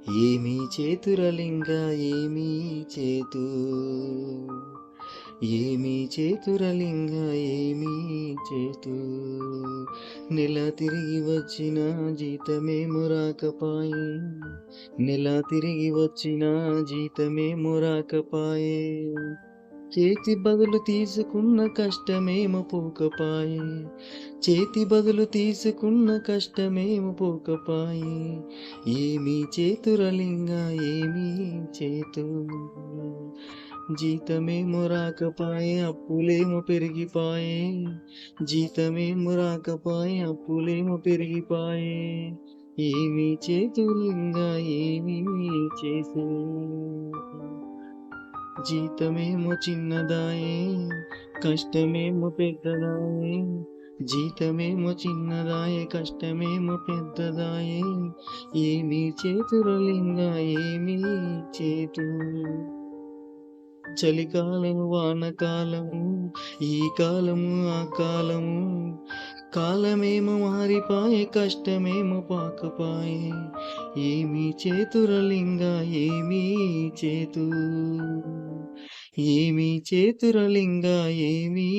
ఏమి చేతురలింగ ఏమి చేతు ఏమి చేతురలింగ ఏమి చేతు నెల తిరిగి వచ్చిన జీతమేమో రాకపాయే నెల తిరిగి వచ్చిన జీతమేమో రాకపాయే చేతి బదులు తీసుకున్న కష్టమేమో పోకపాయే చేతి బదులు తీసుకున్న కష్టమేమో పోకపాయే ఏమి చేతురలింగ ఏమి చేతు జీతమేమో రాకపాయే అప్పులేమో పెరిగిపాయే జీతమేమో రాకపాయే అప్పులేమో పెరిగిపాయే ఏమి చేతులింగ ఏమి చేతు జీతమేమో చిన్నదాయే కష్టమేమో పెద్దదాయే జీతమేమో చిన్నదాయే కష్టమేమో పెద్దదాయే ఏమి చేతురలింగ ఏమి చేతు చలికాలము వానకాలము ఈ కాలము ఆ కాలము కాలమేమో మారిపాయే కష్టమేమో పాకపాయే ఏమి చేతురలింగ ఏమి చేతు ఏమి చేతురలింగ ఏమి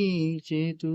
చేతు